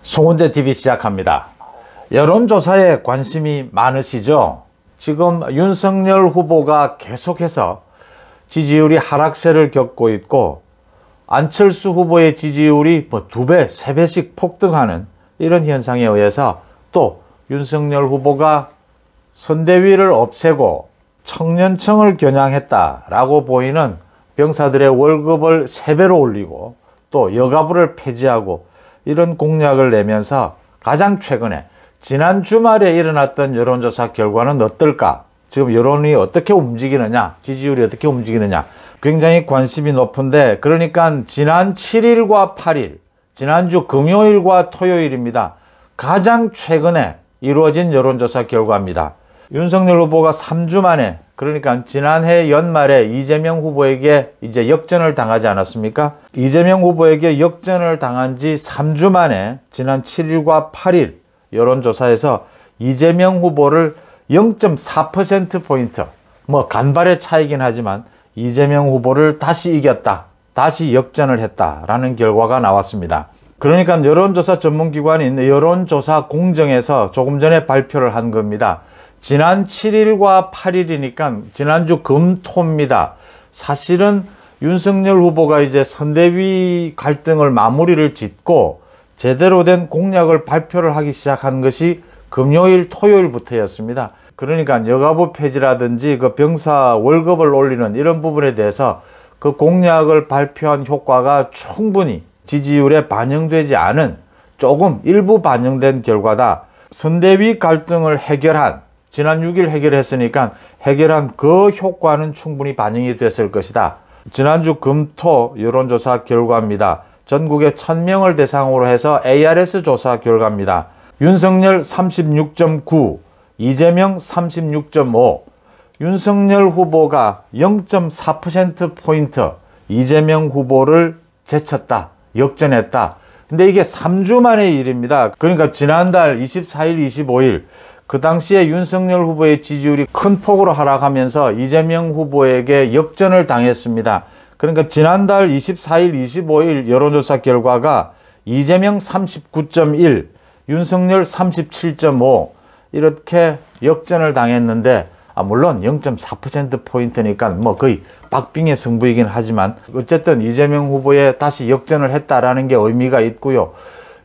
송은재 TV 시작합니다. 여론조사에 관심이 많으시죠? 지금 윤석열 후보가 계속해서 지지율이 하락세를 겪고 있고 안철수 후보의 지지율이 2배, 3배씩 폭등하는 이런 현상에 의해서 또 윤석열 후보가 선대위를 없애고 청년층을 겨냥했다라고 보이는 병사들의 월급을 3배로 올리고 또 여가부를 폐지하고 이런 공약을 내면서 가장 최근에 지난 주말에 일어났던 여론조사 결과는 어떨까? 지금 여론이 어떻게 움직이느냐, 지지율이 어떻게 움직이느냐 굉장히 관심이 높은데, 그러니까 지난 7일과 8일, 지난주 금요일과 토요일입니다. 가장 최근에 이루어진 여론조사 결과입니다. 윤석열 후보가 3주 만에, 그러니까 지난해 연말에 이재명 후보에게 이제 역전을 당하지 않았습니까? 이재명 후보에게 역전을 당한 지 3주 만에 지난 7일과 8일 여론조사에서 이재명 후보를 0.4%포인트, 간발의 차이긴 하지만 이재명 후보를 다시 이겼다, 다시 역전을 했다라는 결과가 나왔습니다. 그러니까 여론조사 전문기관인 여론조사공정에서 조금 전에 발표를 한 겁니다. 지난 7일과 8일이니까 지난주 금토입니다. 사실은 윤석열 후보가 이제 선대위 갈등을 마무리를 짓고 제대로 된 공약을 발표를 하기 시작한 것이 금요일, 토요일부터였습니다. 그러니까 여가부 폐지라든지 그 병사 월급을 올리는 이런 부분에 대해서 그 공약을 발표한 효과가 충분히 지지율에 반영되지 않은, 조금 일부 반영된 결과다. 선대위 갈등을 해결한, 지난 6일 해결했으니까 해결한 그 효과는 충분히 반영이 됐을 것이다. 지난주 금토 여론조사 결과입니다. 전국에 1000명을 대상으로 해서 ARS 조사 결과입니다. 윤석열 36.9, 이재명 36.5, 윤석열 후보가 0.4%포인트 이재명 후보를 제쳤다, 역전했다. 근데 이게 3주 만의 일입니다. 그러니까 지난달 24일, 25일 그 당시에 윤석열 후보의 지지율이 큰 폭으로 하락하면서 이재명 후보에게 역전을 당했습니다. 그러니까 지난달 24일, 25일 여론조사 결과가 이재명 39.1, 윤석열 37.5 이렇게 역전을 당했는데, 물론 0.4%포인트니까 거의 박빙의 승부이긴 하지만 어쨌든 이재명 후보에 다시 역전을 했다라는 게 의미가 있고요.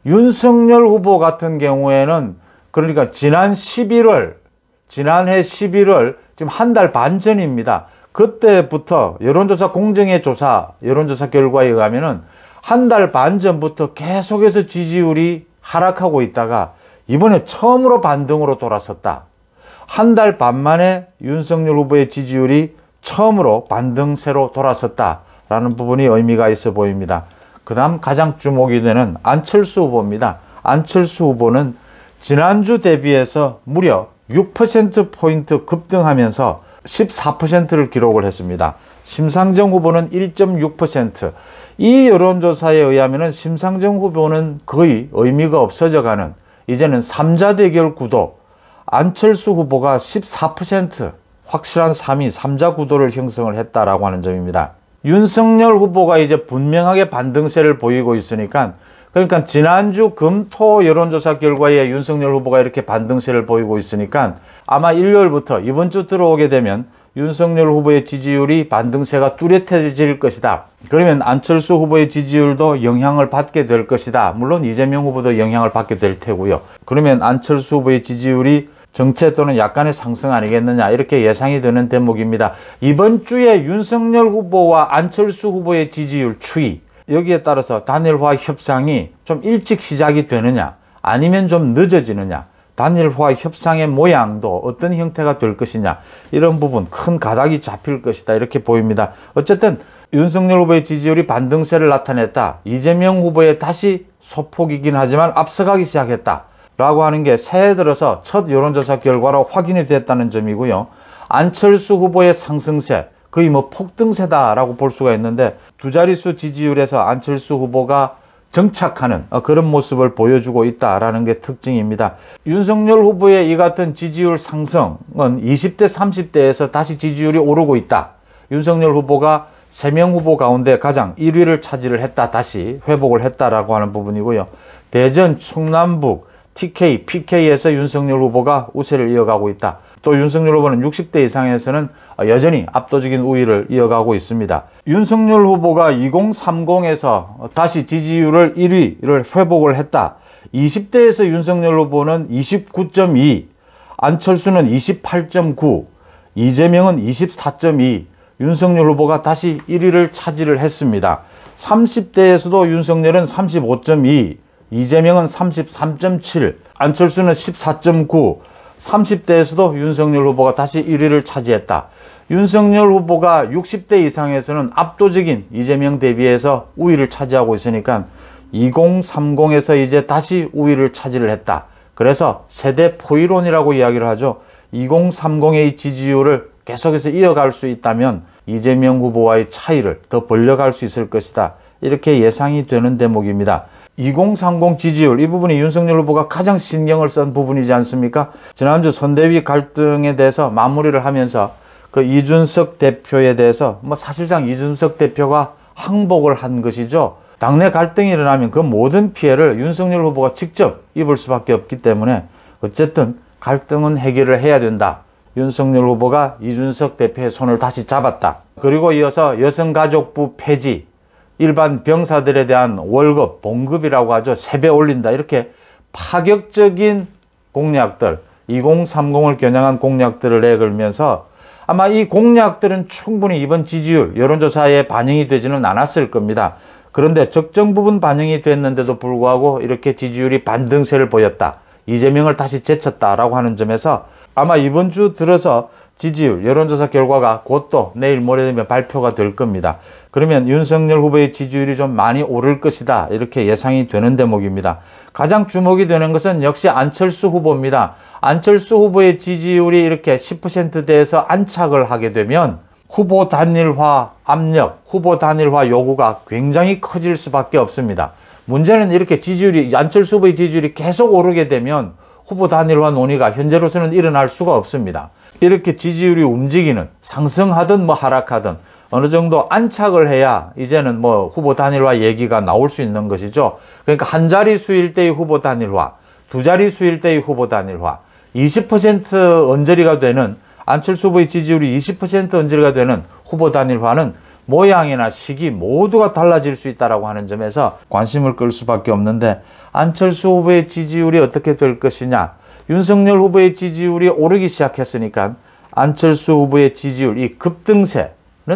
윤석열 후보 같은 경우에는 그러니까 지난해 11월 지금 한 달 반 전입니다. 그때부터 여론조사 공정의 여론조사 결과에 의하면은 한 달 반 전부터 계속해서 지지율이 하락하고 있다가 이번에 처음으로 반등으로 돌아섰다. 한 달 반 만에 윤석열 후보의 지지율이 처음으로 반등세로 돌아섰다라는 부분이 의미가 있어 보입니다. 그 다음 가장 주목이 되는 안철수 후보입니다. 안철수 후보는 지난주 대비해서 무려 6%포인트 급등하면서 14%를 기록을 했습니다. 심상정 후보는 1.6%. 이 여론조사에 의하면 심상정 후보는 거의 의미가 없어져가는, 이제는 3자 대결 구도, 안철수 후보가 14% 확실한 3위, 3자 구도를 형성을 했다라고 하는 점입니다. 윤석열 후보가 이제 분명하게 반등세를 보이고 있으니까, 그러니까 지난주 금토 여론조사 결과에 윤석열 후보가 이렇게 반등세를 보이고 있으니까 아마 일요일부터 이번 주 들어오게 되면 윤석열 후보의 지지율이 반등세가 뚜렷해질 것이다. 그러면 안철수 후보의 지지율도 영향을 받게 될 것이다. 물론 이재명 후보도 영향을 받게 될 테고요. 그러면 안철수 후보의 지지율이 정체 또는 약간의 상승 아니겠느냐, 이렇게 예상이 되는 대목입니다. 이번 주에 윤석열 후보와 안철수 후보의 지지율 추이, 여기에 따라서 단일화 협상이 좀 일찍 시작이 되느냐 아니면 좀 늦어지느냐, 단일화 협상의 모양도 어떤 형태가 될 것이냐, 이런 부분 큰 가닥이 잡힐 것이다, 이렇게 보입니다. 어쨌든 윤석열 후보의 지지율이 반등세를 나타냈다, 이재명 후보에 다시 소폭이긴 하지만 앞서가기 시작했다 라고 하는 게 새해 들어서 첫 여론조사 결과로 확인이 됐다는 점이고요. 안철수 후보의 상승세, 거의 폭등세다라고 볼 수가 있는데, 두 자릿수 지지율에서 안철수 후보가 정착하는 그런 모습을 보여주고 있다라는 게 특징입니다. 윤석열 후보의 이 같은 지지율 상승은 20대, 30대에서 다시 지지율이 오르고 있다. 윤석열 후보가 3명 후보 가운데 가장 1위를 차지를 했다. 다시 회복을 했다라고 하는 부분이고요. 대전, 충남북, TK, PK에서 윤석열 후보가 우세를 이어가고 있다. 또 윤석열 후보는 60대 이상에서는 여전히 압도적인 우위를 이어가고 있습니다. 윤석열 후보가 2030에서 다시 지지율을 1위를 회복을 했다. 20대에서 윤석열 후보는 29.2, 안철수는 28.9, 이재명은 24.2, 윤석열 후보가 다시 1위를 차지를 했습니다. 30대에서도 윤석열은 35.2, 이재명은 33.7, 안철수는 14.9, 30대에서도 윤석열 후보가 다시 1위를 차지했다. 윤석열 후보가 60대 이상에서는 압도적인 이재명 대비해서 우위를 차지하고 있으니까 2030에서 이제 다시 우위를 차지를 했다. 그래서 세대 포위론이라고 이야기를 하죠. 2030의 이 지지율을 계속해서 이어갈 수 있다면 이재명 후보와의 차이를 더 벌려갈 수 있을 것이다. 이렇게 예상이 되는 대목입니다. 2030 지지율, 이 부분이 윤석열 후보가 가장 신경을 쓴 부분이지 않습니까? 지난주 선대위 갈등에 대해서 마무리를 하면서 그 이준석 대표에 대해서 사실상 이준석 대표가 항복을 한 것이죠. 당내 갈등이 일어나면 그 모든 피해를 윤석열 후보가 직접 입을 수밖에 없기 때문에 어쨌든 갈등은 해결을 해야 된다. 윤석열 후보가 이준석 대표의 손을 다시 잡았다. 그리고 이어서 여성가족부 폐지, 일반 병사들에 대한 월급, 봉급이라고 하죠. 3배 올린다. 이렇게 파격적인 공약들, 2030을 겨냥한 공약들을 내걸면서 아마 이 공약들은 충분히 이번 지지율, 여론조사에 반영이 되지는 않았을 겁니다. 그런데 적정 부분 반영이 됐는데도 불구하고 이렇게 지지율이 반등세를 보였다. 이재명을 다시 제쳤다라고 하는 점에서 아마 이번 주 들어서 지지율, 여론조사 결과가 곧 또 내일 모레 되면 발표가 될 겁니다. 그러면 윤석열 후보의 지지율이 좀 많이 오를 것이다. 이렇게 예상이 되는 대목입니다. 가장 주목이 되는 것은 역시 안철수 후보입니다. 안철수 후보의 지지율이 이렇게 10%대에서 안착을 하게 되면 후보 단일화 압력, 후보 단일화 요구가 굉장히 커질 수밖에 없습니다. 문제는 이렇게 지지율이, 안철수 후보의 지지율이 계속 오르게 되면 후보 단일화 논의가 현재로서는 일어날 수가 없습니다. 이렇게 지지율이 움직이는, 상승하든 하락하든 어느 정도 안착을 해야 이제는 후보 단일화 얘기가 나올 수 있는 것이죠. 그러니까 한 자릿수일 때의 후보 단일화, 두 자릿수일 때의 후보 단일화, 20% 언저리가 되는, 안철수 후보의 지지율이 20% 언저리가 되는 후보 단일화는 모양이나 시기 모두가 달라질 수 있다고 하는 점에서 관심을 끌 수밖에 없는데, 안철수 후보의 지지율이 어떻게 될 것이냐, 윤석열 후보의 지지율이 오르기 시작했으니까 안철수 후보의 지지율, 이 급등세는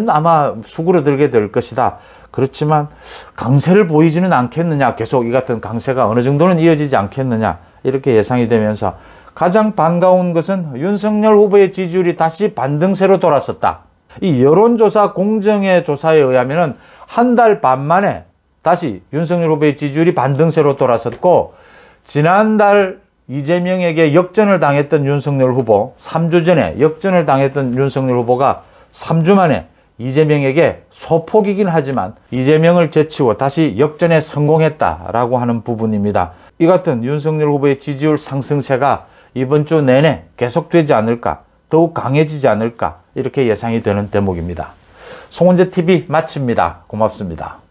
아마 수그러들게 될 것이다. 그렇지만 강세를 보이지는 않겠느냐, 계속 이 같은 강세가 어느 정도는 이어지지 않겠느냐, 이렇게 예상이 되면서 가장 반가운 것은 윤석열 후보의 지지율이 다시 반등세로 돌아섰다. 이 여론조사 공정의 조사에 의하면은 한 달 반 만에 다시 윤석열 후보의 지지율이 반등세로 돌아섰고, 지난달 이재명에게 역전을 당했던 윤석열 후보, 3주 전에 역전을 당했던 윤석열 후보가 3주 만에 이재명에게 소폭이긴 하지만 이재명을 제치고 다시 역전에 성공했다라고 하는 부분입니다. 이 같은 윤석열 후보의 지지율 상승세가 이번 주 내내 계속되지 않을까, 더욱 강해지지 않을까, 이렇게 예상이 되는 대목입니다. 송은재TV 마칩니다. 고맙습니다.